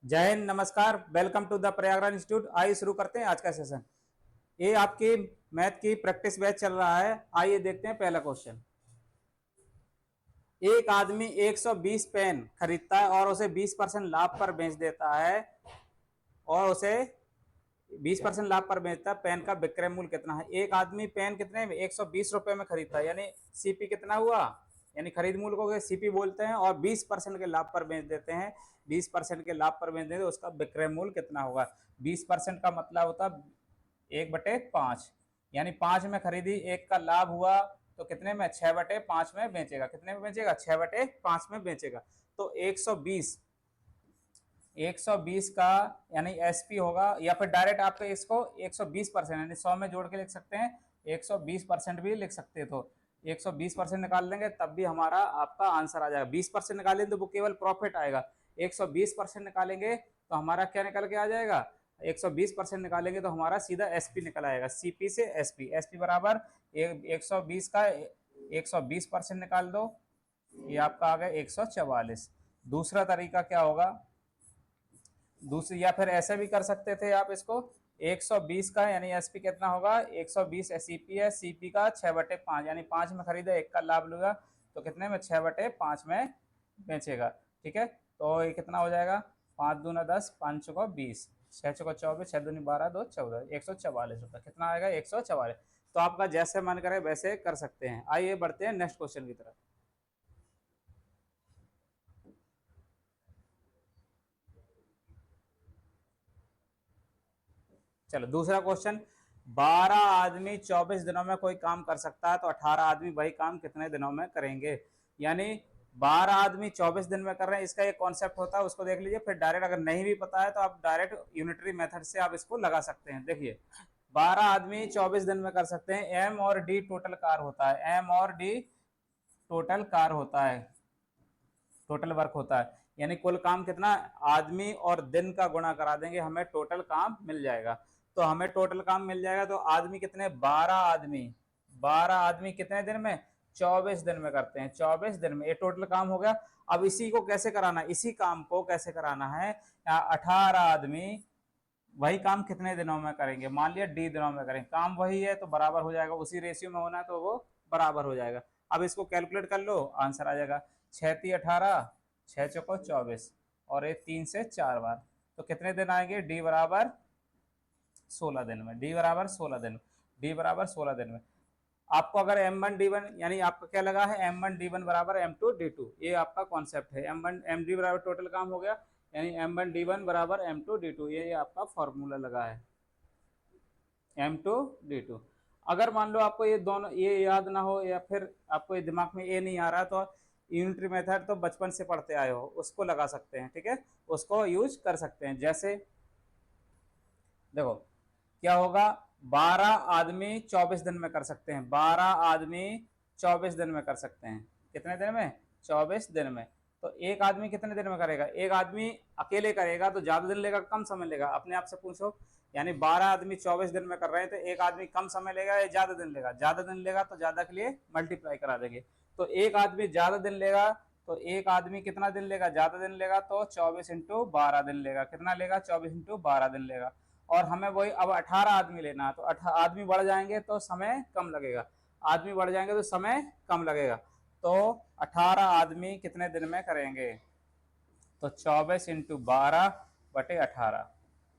जय हिंद, नमस्कार। Welcome to the Prayagraj institute. आइए शुरू करते हैं आज का सेशन। ये आपकी मैथ की प्रैक्टिस बैच चल रहा है। आइए देखते हैं पहला क्वेश्चन। एक आदमी 120 पेन खरीदता है और उसे 20% लाभ पर बेच देता है और उसे 20% लाभ पर बेचता है। पेन का विक्रय मूल्य कितना है? एक आदमी पेन कितने में 120 रुपए में खरीदता है, यानी सीपी कितना हुआ, यानी खरीद मूल्य को सीपी बोलते हैं, और 20% के लाभ पर बेच देते हैं। 20% के लाभ पर बेच देते हैं, उसका विक्रय मूल्य कितना होगा? 20% का मतलब होता है 1/5, यानी 5 में खरीदी, एक का लाभ हुआ तो कितने में? 6/5 में बेचेगा। कितने में बेचेगा? 6/5 में बेचेगा। तो 120 का यानी एसपी होगा, या फिर डायरेक्ट आपको इसको 120% यानी 100 में जोड़ के लिख सकते हैं, 120% भी लिख सकते हैं। तो 120% निकाल लेंगे तब भी हमारा आपका आंसर आ जाएगा। 20% निकालेंगे तो वो केवल प्रॉफिट आएगा। 120% निकालेंगे तो हमारा क्या निकल के आ जाएगा? 120% निकालेंगे तो हमारा सीधा एसपी निकल आएगा। सीपी से एसपी, एसपी बराबर 120 का 120% निकाल दो, ये आपका आ गया 144। दूसरा तरीका क्या होगा? दूसरी, या फिर ऐसे भी कर सकते थे आप इसको, 120 का यानी एसपी कितना होगा? 120 सीपी है, सीपी का 6/5 यानी 5 में खरीदा, एक का लाभ लूंगा तो कितने में? 6/5 में बेचेगा। ठीक है, तो ये कितना हो जाएगा? 5 दूना 10, 5 चौको 20, 6 चौको 24, 6 दूनी 12, 2 14, 144 रुपये। कितना आएगा? 144। तो आपका जैसे मन करे वैसे कर सकते हैं। आइए बढ़ते हैं नेक्स्ट क्वेश्चन की तरफ। चलो दूसरा क्वेश्चन। 12 आदमी 24 दिनों में कोई काम कर सकता है, तो 18 आदमी वही काम कितने दिनों में करेंगे? यानी 12 आदमी 24 दिन में कर रहे हैं, इसका एक कॉन्सेप्ट होता है, उसको देख लीजिए। फिर डायरेक्ट अगर नहीं भी पता है तो आप डायरेक्ट यूनिटरी मेथड से आप इसको लगा सकते हैं। देखिए, 12 आदमी 24 दिन में कर सकते हैं। एम और डी टोटल कार होता है, एम और डी टोटल कार होता है, टोटल वर्क होता है, यानी कुल काम कितना? आदमी और दिन का गुणा करा देंगे, हमें टोटल काम मिल जाएगा। तो हमें टोटल काम मिल जाएगा, तो आदमी कितने? 12 आदमी। 12 आदमी कितने दिन में? 24 दिन में करते हैं। 24 दिन में ये टोटल काम हो गया। अब इसी को कैसे कराना है? इसी काम को कैसे कराना है? 18 आदमी वही काम कितने दिनों में करेंगे? मान लिया डी दिनों में करेंगे, काम वही है तो बराबर हो जाएगा, उसी रेशियो में होना है तो वो बराबर हो जाएगा। अब इसको कैलकुलेट कर लो, आंसर आ जाएगा 6×3 = 18, 6×4 = 24, और ये 3 से 4 बार, तो कितने दिन आएंगे? डी बराबर 16 दिन में। डी बराबर 16 दिन, डी बराबर 16 दिन में। आपको अगर M1D1 यानी आपका क्या लगा है? M1D1 बराबर M2D2, ये आपका कॉन्सेप्ट है। MD बराबर टोटल काम हो गया, यानी M1D1 बराबर M2D2, ये आपका फॉर्मूला लगा है, M2D2। अगर मान लो आपको ये दोनों ये याद ना हो, या फिर आपको ये दिमाग में ये नहीं आ रहा, तो यूनिटरी मेथड तो बचपन से पढ़ते आए हो, उसको लगा सकते हैं। ठीक है, उसको यूज कर सकते हैं। जैसे देखो क्या होगा, 12 आदमी 24 दिन में कर सकते हैं। 12 आदमी 24 दिन में कर सकते हैं। कितने दिन में? 24 दिन में। तो एक आदमी कितने दिन में करेगा? एक आदमी अकेले करेगा तो ज्यादा दिन लेगा, कम समय लेगा? अपने आप से पूछो। यानी 12 आदमी 24 दिन में कर रहे हैं, तो एक आदमी कम समय लेगा या ज्यादा दिन लेगा? ज्यादा दिन लेगा, तो ज्यादा के लिए मल्टीप्लाई करा देंगे। तो एक आदमी ज्यादा दिन लेगा, तो एक आदमी कितना दिन लेगा? ज्यादा दिन लेगा, तो 24 × 12 दिन लेगा। कितना लेगा? 24 × 12 दिन लेगा। और हमें वही अब 18 आदमी लेना है, तो आदमी बढ़ जाएंगे तो समय कम लगेगा, आदमी बढ़ जाएंगे तो समय कम लगेगा। तो 18 आदमी कितने दिन में करेंगे? तो 24 × 12/18,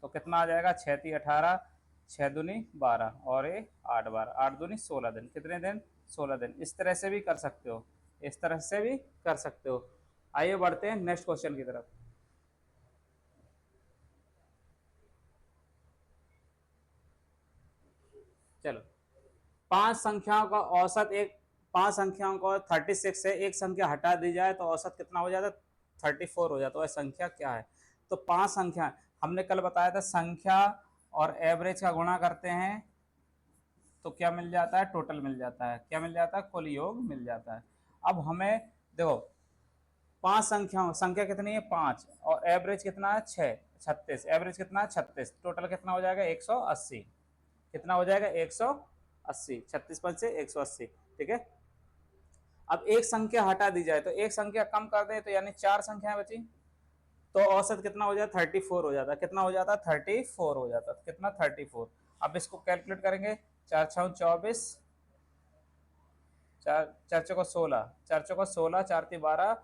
तो कितना आ जाएगा? 6×3 = 18, 6×2 = 12, और ये 8 बार, 8×2 = 16 दिन। कितने दिन? 16 दिन। इस तरह से भी कर सकते हो, इस तरह से भी कर सकते हो। आइए बढ़ते हैं नेक्स्ट क्वेश्चन की तरफ। चलो, पांच संख्याओं का औसत एक, 5 संख्याओं को 36 से एक संख्या हटा दी जाए तो औसत कितना हो जाता है? 34 हो जाता है। संख्या क्या है? तो 5 संख्या, हमने कल बताया था, संख्या और एवरेज का गुणा करते हैं तो क्या मिल जाता है? टोटल मिल जाता है। क्या मिल जाता है? कुल योग मिल जाता है। अब हमें देखो, 5 संख्याओं, संख्या कितनी है? 5, और एवरेज कितना है? 6, 36, एवरेज कितना है? 36, टोटल कितना हो जाएगा? 180। कितना हो जाएगा? 180, 36 से 180। ठीक है, अब एक संख्या हटा दी जाए तो एक संख्या कम कर दें, तो यानी 4 संख्याएं बची, तो औसत कितना हो जाता, 34 हो जाता, कितना हो जाता, 34 हो जाता, कितना 34। अब इसको कैलकुलेट करेंगे, 4 6 24, 4 4 16, 4 4 16, 4 3 12,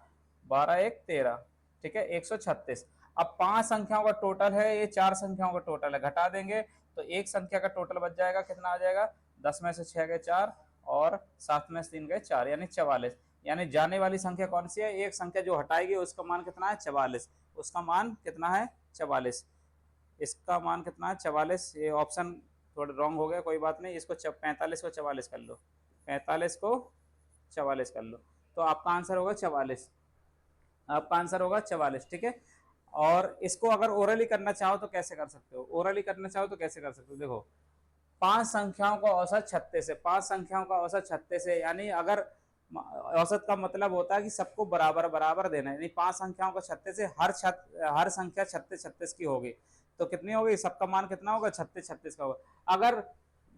12 1 13, ठीक है 136। अब 5 संख्याओं का टोटल है, ये 4 संख्याओं का टोटल है, घटा देंगे तो एक संख्या का टोटल बच जाएगा, कितना आ जाएगा, 10 में से 6 गए 4 और 7 में से 3 गए 4, यानी 44। यानी जाने वाली संख्या कौन सी है, एक संख्या जो हटाएगी उसका मान कितना है, 44, उसका मान कितना है 44, इसका मान कितना है 44। ये ऑप्शन थोड़ा रॉन्ग हो गया, कोई बात नहीं, इसको 45 को 44 कर लो, 45 को 44 कर लो, तो आपका आंसर होगा 44, आपका आंसर होगा 44, ठीक है। और इसको अगर ओरली करना चाहो तो कैसे कर सकते हो, ओरली करना चाहो तो कैसे कर सकते हो, देखो 5 संख्याओं का औसत 36 है, 5 संख्याओं का औसत 36 है, यानी अगर औसत का मतलब होता है कि सबको बराबर बराबर देना है, यानी 5 संख्याओं का 36 है, हर संख्या 36 36 की होगी, तो कितनी होगी, सबका मान कितना होगा, 36 36 का होगा। अगर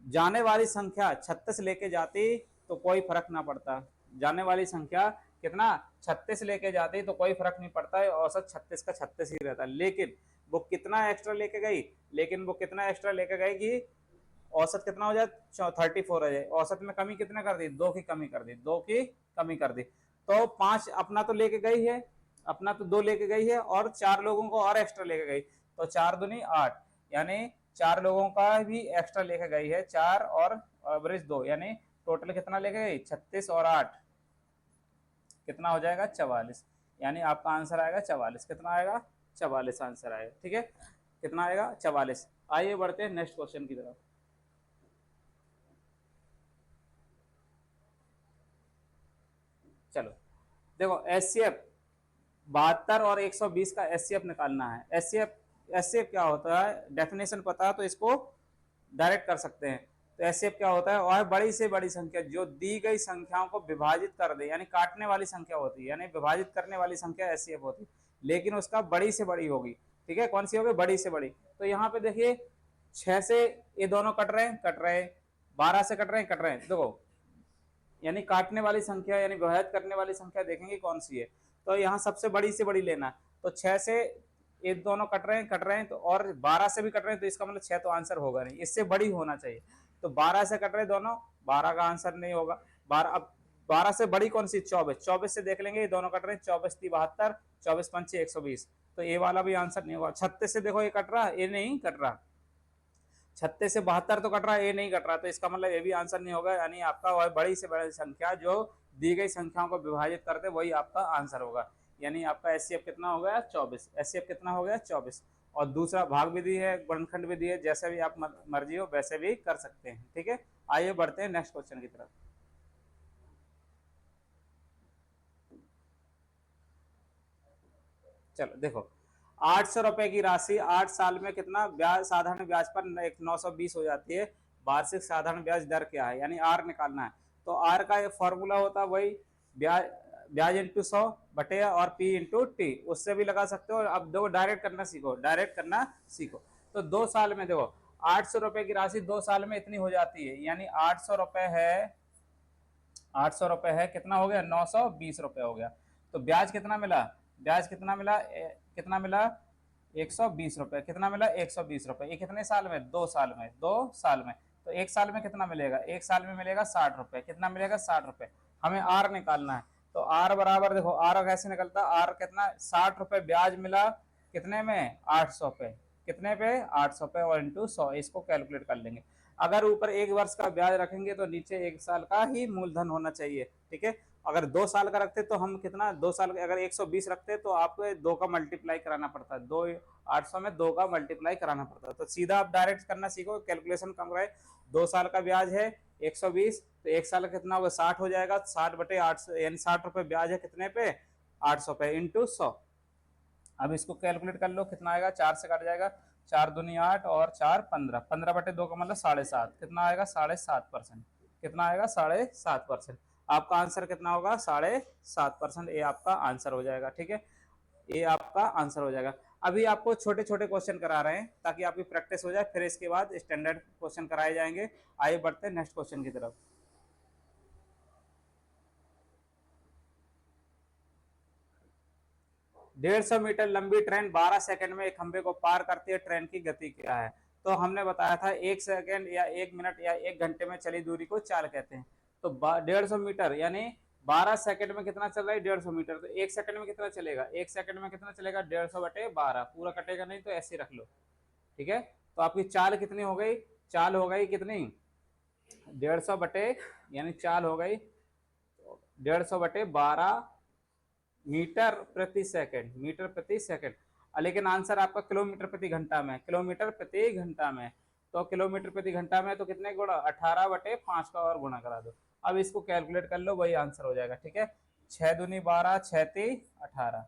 जाने वाली संख्या 36 लेके जाती तो कोई फर्क ना पड़ता, जाने वाली संख्या कितना 36 लेके जाती तो कोई फर्क नहीं पड़ता है, औसत 36 का 36 ही रहता, लेकिन वो कितना एक्स्ट्रा लेके गई, लेकिन वो कितना एक्स्ट्रा लेके गई कि औसत कितना हो जाए 34 हो जाए, औसत में कमी कितना कर दी, 2 की कमी कर दी, 2 की कमी कर दी, तो 5 अपना तो लेके गई है, अपना तो 2 लेके गई है और 4 लोगों को और एक्स्ट्रा लेके गई, तो 4 दूनी 8, यानी 4 लोगों का भी एक्स्ट्रा लेके गई है, 4 और एवरेज 2, यानी टोटल कितना लेके गई, 36 और 8 कितना हो जाएगा 44, यानी आपका आंसर आएगा 44, कितना आएगा 44 आंसर आएगा, ठीक है, कितना आएगा 44। आइए बढ़ते हैं नेक्स्ट क्वेश्चन की तरफ। चलो देखो एचसीएफ 72 और 120 का एचसीएफ निकालना है। एचसीएफ एचसीएफ क्या होता है, डेफिनेशन पता है तो इसको डायरेक्ट कर सकते हैं। तो एचसीएफ क्या होता है, और बड़ी से बड़ी संख्या जो दी गई संख्याओं को विभाजित कर दे, यानी काटने वाली संख्या होती है, यानी विभाजित करने वाली संख्या एचसीएफ होती है, लेकिन उसका बड़ी से बड़ी होगी, ठीक है, कौन सी होगी, बड़ी से बड़ी। तो यहाँ पे देखिए 6 से ये दोनों कट रहे हैं, कट रहे हैं, 12 से कट रहे हैं, कट रहे हैं, देखो यानी काटने वाली संख्या यानी विभाजित करने वाली संख्या देखेंगे कौन सी है, तो यहाँ सबसे बड़ी से बड़ी लेना है, तो 6 से ये दोनों कट रहे हैं तो, और 12 से भी कट रहे हैं, तो इसका मतलब 6 तो आंसर होगा नहीं, इससे बड़ी होना चाहिए, तो 12 से कट रहे दोनों, 12 का आंसर नहीं होगा, 12 अब 12 से बड़ी कौन सी, 24, 24 से देख लेंगे, ये दोनों कट रहे हैं, 24 3 72, 24 5 120, तो ये वाला भी आंसर नहीं होगा। 36 से देखो ये कट रहा, ये नहीं कट रहा, 36 से 72 तो कट रहा है, ये नहीं कट रहा, तो इसका मतलब ये भी आंसर नहीं होगा, यानी आपका वह बड़ी से बड़ी संख्या जो दी गई संख्याओं को विभाजित करते वही आपका आंसर होगा, यानी आपका एचसीएफ कितना हो गया 24, एचसीएफ कितना हो गया 24। और दूसरा भाग विधि है, गुणनखंड विधि है, जैसे भी आप मर्जी हो वैसे भी कर सकते हैं, ठीक है। आइए बढ़ते हैं नेक्स्ट क्वेश्चन की तरफ। चलो देखो 800 रुपए की राशि 8 साल में कितना ब्याज, साधारण ब्याज पर 920 हो जाती है, वार्षिक साधारण ब्याज दर क्या है, यानी आर निकालना है। तो आर का ये फॉर्मूला होता है वही ब्याज, ब्याज इंटू 100 बटे और पी इंटू टी, उससे भी लगा सकते हो। अब देखो डायरेक्ट करना सीखो, डायरेक्ट करना सीखो। तो 2 साल में देखो 800 रुपए की राशि 2 साल में इतनी हो जाती है, यानी 800 रुपए है, 800 रुपए है, कितना हो गया 920 रुपए हो गया। तो ब्याज कितना मिला, ब्याज कितना मिला, कितना मिला 120 रुपए, कितना मिला 120 रुपए, ये कितने साल में, 2 साल में, 2 साल में। तो 1 साल में कितना मिलेगा, 1 साल में मिलेगा 60 रुपए, कितना मिलेगा 60 रुपए। हमें आर निकालना है, तो आर बराबर देखो आर कैसे निकलता है, आर कितना 60 रुपए ब्याज मिला, कितने में 800 पे, कितने पे 800 पे और इंटू 100, इसको कैलकुलेट कर लेंगे। अगर ऊपर 1 वर्ष का ब्याज रखेंगे तो नीचे 1 साल का ही मूलधन होना चाहिए, ठीक है। अगर 2 साल का रखते तो हम कितना, 2 साल का अगर 120 रखते तो आपको 2 का मल्टीप्लाई कराना पड़ता है, 2 800 में 2 का मल्टीप्लाई कराना पड़ता है। तो सीधा आप डायरेक्ट करना सीखो, कैलकुलेशन कम कराए। 2 साल का ब्याज है 120, तो 1 साल का कितना होगा 60 हो जाएगा, 60 बटे 800, यानी 60 रुपए ब्याज है कितने पे 800 पे इंटू 100। अब इसको कैलकुलेट कर लो कितना आएगा, 4 से कट जाएगा, 4 दूनी 8 और 4 15, 15 बटे 2 का मतलब 7.5, कितना आएगा 7.5%, कितना आएगा 7.5%। आपका आंसर कितना होगा 7.5%, ये आपका आंसर हो जाएगा, ठीक है, ये आपका आंसर हो जाएगा। अभी आपको छोटे छोटे क्वेश्चन करा रहे हैं ताकि आपकी प्रैक्टिस हो जाए, फिर इसके बाद स्टैंडर्ड क्वेश्चन कराए जाएंगे। आइए बढ़ते हैं नेक्स्ट क्वेश्चन की तरफ। 150 मीटर लंबी ट्रेन 12 सेकंड में एक खंबे को पार करती है, ट्रेन की गति क्या है? तो हमने बताया था 1 सेकंड या 1 मिनट या 1 घंटे में चली दूरी को चाल कहते हैं। तो 150 मीटर यानी 12 सेकंड में कितना चल रहा है? 150 मीटर। तो 1 सेकंड में कितना चलेगा? 1 सेकंड में कितना चलेगा? 150 बटे 12। पूरा कटेगा नहीं तो ऐसे रख लो, ठीक है। तो आपकी चाल कितनी हो गई? चाल हो गई कितनी? 150 बटे, यानी चाल हो गई 150 बटे 12 मीटर प्रति सेकंड, मीटर प्रति सेकंड। लेकिन आंसर आपका किलोमीटर प्रति घंटा में, किलोमीटर प्रति घंटा में। तो किलोमीटर प्रति घंटा में तो कितने गुणा? 18 बटे 5 का और गुणा करा दो। अब इसको कैलकुलेट कर लो, वही आंसर हो जाएगा, ठीक है। 6 दूनी 12, 6 ती 18,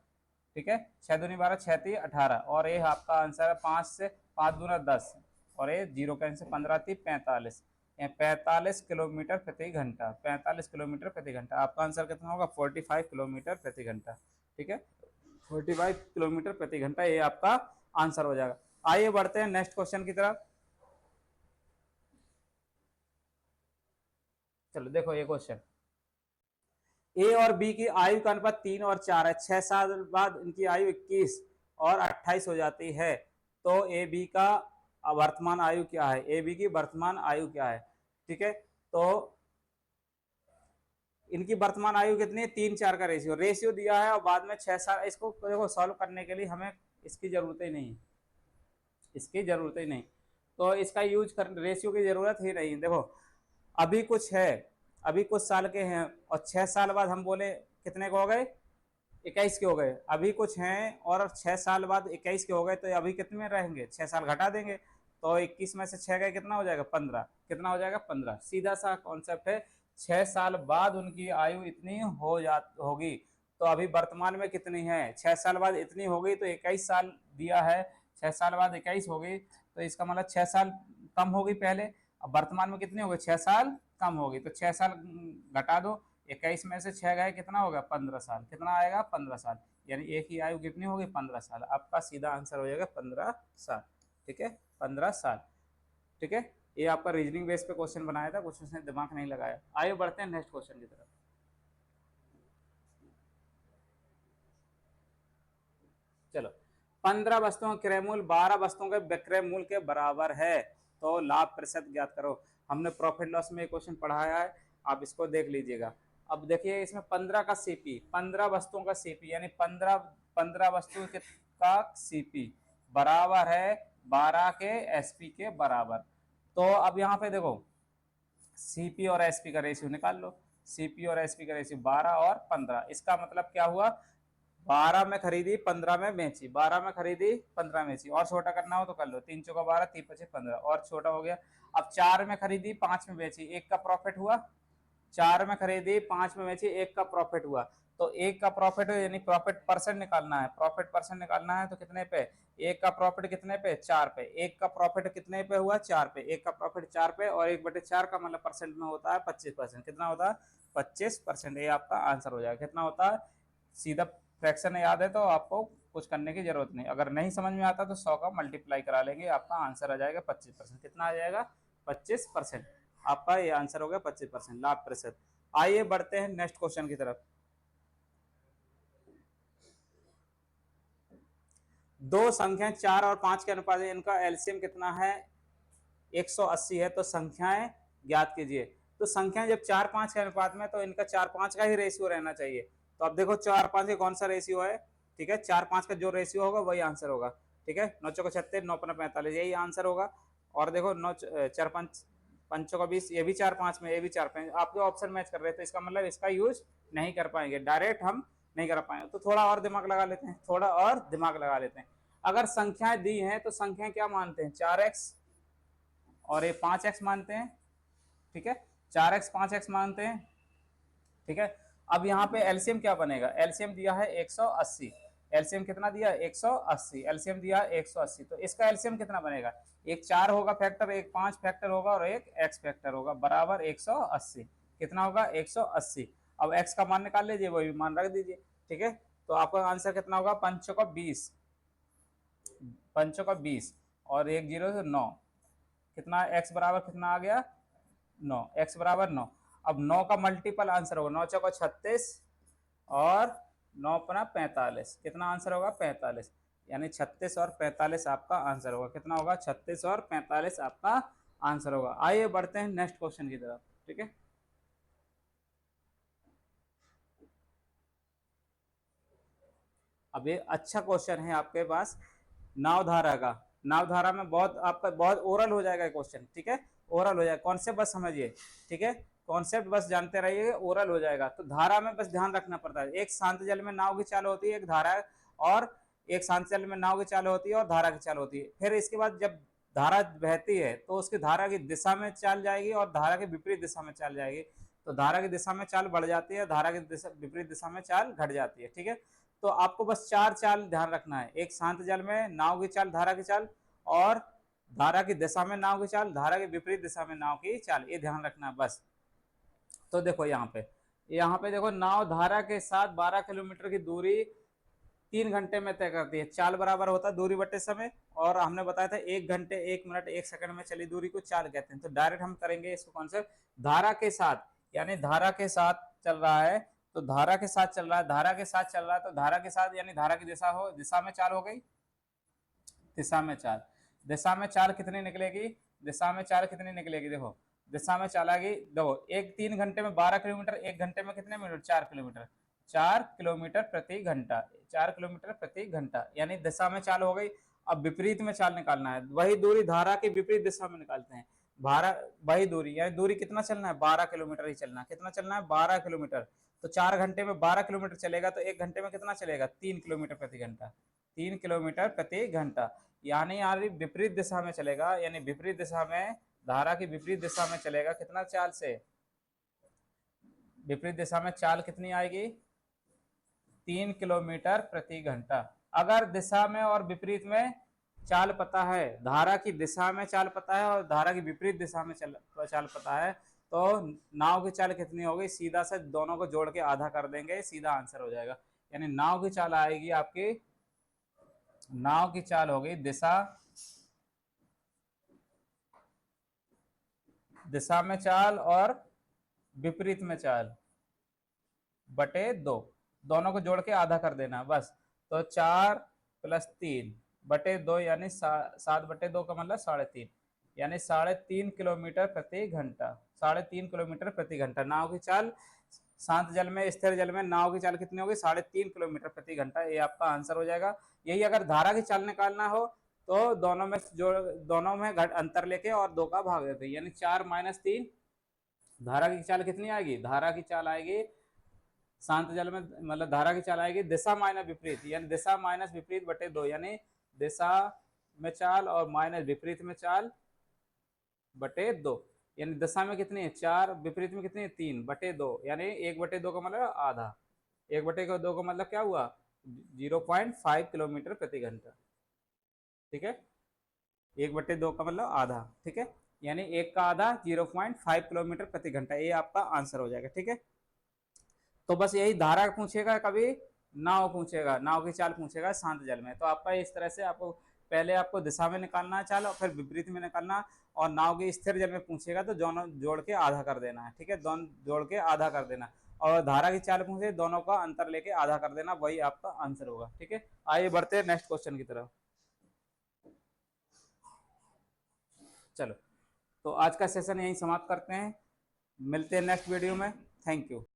ठीक है। 6 दूनी 12, 6 ती 18, और ये आपका आंसर है 5 से 5 दूना 10, और ये 0 कैंसिल, 15 ती 45, 45 किलोमीटर प्रति घंटा, 45 किलोमीटर प्रति घंटा। आपका आंसर कितना होगा? 45 किलोमीटर प्रति घंटा, ठीक है। 45 किलोमीटर प्रति घंटा, ये आपका आंसर हो जाएगा। आइए बढ़ते हैं नेक्स्ट क्वेश्चन की तरफ। चलो देखो ये क्वेश्चन, ए और बी की आयु का अनुपात 3 और 4 है। 6 साल बाद इनकी आयु 21 और 28 हो जाती है। तो ए बी का वर्तमान आयु क्या है? ए बी की वर्तमान आयु क्या है? ठीक है, तो इनकी वर्तमान आयु कितनी है? 3-4 का रेशियो दिया है, और बाद में 6 साल। इसको देखो सॉल्व करने के लिए हमें इसकी जरूरत ही नहीं, इसकी जरूरत ही नहीं, तो इसका यूज कर, रेशियो की जरूरत ही नहीं। देखो अभी कुछ है, अभी कुछ साल के हैं, और 6 साल बाद हम बोले कितने को हो गए? 21 के हो गए। अभी कुछ हैं और 6 साल बाद 21 के हो गए, तो अभी कितने में रहेंगे? 6 साल घटा देंगे, तो 21 में से 6 गए, कितना हो जाएगा? 15। कितना हो जाएगा? 15। सीधा सा कॉन्सेप्ट है। 6 साल बाद उनकी आयु इतनी होगी, तो अभी वर्तमान में कितनी है? 6 साल बाद इतनी हो गई, तो 21 साल दिया है, 6 साल बाद 21 हो गई, तो इसका मतलब 6 साल कम हो गई पहले। अब वर्तमान में कितनी हो गई? 6 साल कम हो गई, तो 6 साल घटा दो, 21 में से 6 गए, कितना होगा? 15 साल। कितना आएगा? 15 साल। यानी एक ही आयु कितनी होगी? 15 साल। आपका सीधा आंसर हो जाएगा 15 साल, ठीक है, 15 साल, ठीक है। ये आपका रीजनिंग बेस पे क्वेश्चन बनाया था, कुछ उसने दिमाग नहीं लगाया। आइए बढ़ते हैं नेक्स्ट क्वेश्चन की तरफ। चलो, 15 वस्तुओं का क्रय मूल्य 12 वस्तुओं के विक्रय मूल्य के बराबर है, तो लाभ प्रतिशत ज्ञात करो। हमने प्रॉफिट लॉस में क्वेश्चन पढ़ाया है, आप इसको देख लीजिएगा। अब देखिए इसमें 15 का सीपी, 15 वस्तुओं का सीपी, यानी 15 वस्तुओं का सीपी बराबर है 12 के एसपी के बराबर। तो अब यहाँ पे देखो सीपी और एसपी का रेशियो निकाल लो। सीपी और एसपी का रेशियो 12 और 15, इसका मतलब क्या हुआ? 12 में खरीदी, 15 में बेची, 12 में खरीदी, 15 में बेची। और छोटा करना हो तो कर लो, 3 चौका 12, 3 पचे 15, और छोटा हो गया। अब 4 में खरीदी, 5 में बेची, 1 का प्रॉफिट हुआ। 4 में खरीदी, 5 में बेची, 1 का प्रॉफिट हुआ। तो 1 का प्रॉफिट यानी प्रॉफिट परसेंट निकालना है, प्रॉफिट परसेंट निकालना है, तो कितने पे? 1 का प्रॉफिट कितने पे? 4 पे। 1 का प्रॉफिट कितने पे हुआ? 4 पे। 1 का प्रॉफिट 4 पे, और 1/4 का मतलब परसेंट में होता है 25%। कितना होता है? 25%। ये आपका आंसर हो जाएगा। कितना होता है? सीधा फ्रैक्शन याद है तो आपको कुछ करने की जरूरत नहीं। अगर नहीं समझ में आता तो 100 का मल्टीप्लाई करा लेंगे, आपका आंसर आ जाएगा 25%। कितना आ जाएगा? 25%। आपका ये आंसर हो गया 25%, लाभ प्रतिशत। आइए बढ़ते हैं नेक्स्ट क्वेश्चन की तरफ। दो संख्याएं 4 और 5 के अनुपात है, इनका एलसीएम कितना है? 180 है, तो संख्याएं ज्ञात कीजिए। तो संख्याएं जब 4-5 के अनुपात में, तो इनका 4-5 का ही रेशियो रहना चाहिए। तो अब देखो 4-5 का कौन सा रेशियो है? ठीक है, 4-5 का जो रेशियो होगा वही आंसर होगा, ठीक है। 9 चौका 36, 9 पंजा 45, यही आंसर होगा। और देखो 9 4 5 5 का 20, ये भी 4-5 में, ये भी 4-5, आपके ऑप्शन मैच कर रहे थे, इसका मतलब इसका यूज नहीं कर पाएंगे, डायरेक्ट हम नहीं कर पाएंगे। तो थोड़ा और दिमाग लगा लेते हैं, थोड़ा और दिमाग लगा लेते हैं। अगर संख्याएं दी हैं तो संख्याएं क्या मानते हैं? 4x और ये 5x मानते हैं, ठीक है। 4x 5x मानते हैं, ठीक है। अब यहाँ पे एलसीएम क्या बनेगा? एलसीएम दिया है 180, एलसीएम कितना दिया? 180, एलसीएम दिया है 180, तो इसका एलसीएम कितना बनेगा? एक 4 होगा फैक्टर, एक 5 फैक्टर होगा, और एक x फैक्टर होगा, बराबर 180। कितना होगा? 180। अब x का मान निकाल लीजिए, वही मान रख दीजिए, ठीक है। तो आपका आंसर कितना होगा? 5 का 20, 5 का 20, और 1 0 से 9, कितना? x बराबर कितना आ गया? 9, x बराबर 9। अब 9 का मल्टीपल आंसर होगा, 9 चौका 36 और 9 अपना 45, कितना आंसर होगा 45, यानी 36 और 45 आपका आंसर होगा। कितना होगा 36 और 45 आपका आंसर होगा। आइए बढ़ते हैं नेक्स्ट क्वेश्चन की तरफ, ठीक है। अब ये अच्छा क्वेश्चन है आपके पास नावधारा का। नावधारा में बहुत आपका बहुत ओरल हो जाएगा क्वेश्चन, ठीक है, ओरल हो जाएगा, कॉन्सेप्ट बस समझिए, ठीक है, कॉन्सेप्ट बस जानते रहिए, ओरल हो जाएगा। तो धारा में बस ध्यान रखना पड़ता है, एक शांत जल में नाव की चाल होती है, एक धारा, और एक शांत जल में नाव की चाल होती है और धारा की चाल होती है। फिर इसके बाद जब धारा बहती है तो उसकी धारा की दिशा में चाल जाएगी और धारा के विपरीत दिशा में चाल जाएगी। तो धारा की दिशा में चाल बढ़ जाती है, धारा की दिशा विपरीत दिशा में चाल घट जाती है, ठीक है। तो आपको बस 4 चाल ध्यान रखना है, एक शांत जल में नाव की चाल, धारा की चाल, और धारा की दिशा में नाव की चाल, धारा के विपरीत दिशा में नाव की चाल, ये ध्यान रखना है बस। तो देखो यहाँ पे देखो, नाव धारा के साथ 12 किलोमीटर की दूरी 3 घंटे में तय करती है। चाल बराबर होता है दूरी बटे समय, और हमने बताया था 1 घंटे 1 मिनट 1 सेकंड में चली दूरी को चाल कहते हैं। तो डायरेक्ट हम करेंगे इसको कॉन्सेप्ट, धारा के साथ, यानी धारा के साथ चल रहा है, तो धारा के साथ चल रहा है, धारा के साथ चल रहा है, तो धारा के साथ यानी धारा की दिशा हो, दिशा में चाल हो गई, दिशा में चाल, दिशा में चाल कितनी निकलेगी, दिशा में चाल कितनी निकलेगी, देखो दिशा में चाल आएगी, देखो एक 3 घंटे में 12 किलोमीटर, 1 घंटे में कितने मिनट, 4 किलोमीटर, 4 किलोमीटर प्रति घंटा, 4 किलोमीटर प्रति घंटा, यानी दिशा में चाल हो गई। अब विपरीत में चाल निकालना है, वही दूरी धारा की विपरीत दिशा में निकालते हैं, भारा वही दूरी, यानी दूरी कितना चलना है, 12 किलोमीटर ही चलना है, कितना चलना है 12 किलोमीटर। तो 4 घंटे में 12 किलोमीटर चलेगा, तो 1 घंटे में कितना चलेगा, 3 किलोमीटर प्रति घंटा, 3 किलोमीटर प्रति घंटा, यानी यार विपरीत दिशा में चलेगा, यानी विपरीत दिशा में, धारा की विपरीत दिशा में चलेगा, कितना चाल से, विपरीत दिशा में चाल कितनी आएगी, 3 किलोमीटर प्रति घंटा। अगर दिशा में और विपरीत में चाल पता है, धारा की दिशा में चाल पता है और धारा की विपरीत दिशा में चाल पता है, तो नाव की चाल कितनी होगी, सीधा से दोनों को जोड़ के आधा कर देंगे, सीधा आंसर हो जाएगा। यानी नाव की चाल आएगी आपकी, नाव की चाल होगी दिशा, दिशा में चाल और विपरीत में चाल बटे 2, दोनों को जोड़ के आधा कर देना बस। तो 4 + 3 बटे 2, यानी 7 बटे 2 का मतलब 3.5, यानी 3.5 किलोमीटर प्रति घंटा, 3.5 किलोमीटर प्रति घंटा नाव की चाल। शांत जल में, स्थिर जल में नाव की चाल कितनी होगी, 3.5 किलोमीटर प्रति घंटा, ये आपका आंसर हो जाएगा। यही अगर धारा की चाल निकालना हो तो दोनों में दोनों में अंतर लेके और 2 का भाग देते, यानी 4 - 3, धारा की चाल कितनी आएगी, धारा की चाल आएगी शांत जल में, मतलब धारा की चाल आएगी दिशा माइनस विपरीत, यानी दिशा माइनस विपरीत बटे 2, यानी दिशा में चाल और माइनस विपरीत में चाल बटे 2, यानी दिशा में कितनी है 4, विपरीत में कितनी है 3 बटे 2, यानी 1 बटे 2 का मतलब आधा, 1 बटे 2 का मतलब क्या हुआ 0.5 किलोमीटर प्रति घंटा, ठीक है, 1 बटे 2 का मतलब आधा, ठीक है, यानी 1 का आधा 0.5 किलोमीटर प्रति घंटा, ये आपका आंसर हो जाएगा, ठीक है। तो बस यही धारा पूछेगा, कभी नाव पूछेगा, नाव की चाल पूछेगा शांत जल में। तो आपका इस तरह से आपको पहले आपको दिशा में निकालना है चाल और फिर विपरीत में निकालना, और नाव की स्थिर जल में पूछेगा तो दोनों जोड़ के आधा कर देना है, ठीक है, दोनों जोड़ के आधा कर देना, और धारा की चाल पूछे दोनों का अंतर लेके आधा कर देना, वही आपका आंसर होगा, ठीक है। आइए बढ़ते हैं नेक्स्ट क्वेश्चन की तरफ। चलो, तो आज का सेशन यहीं समाप्त करते हैं, मिलते हैं नेक्स्ट वीडियो में, थैंक यू।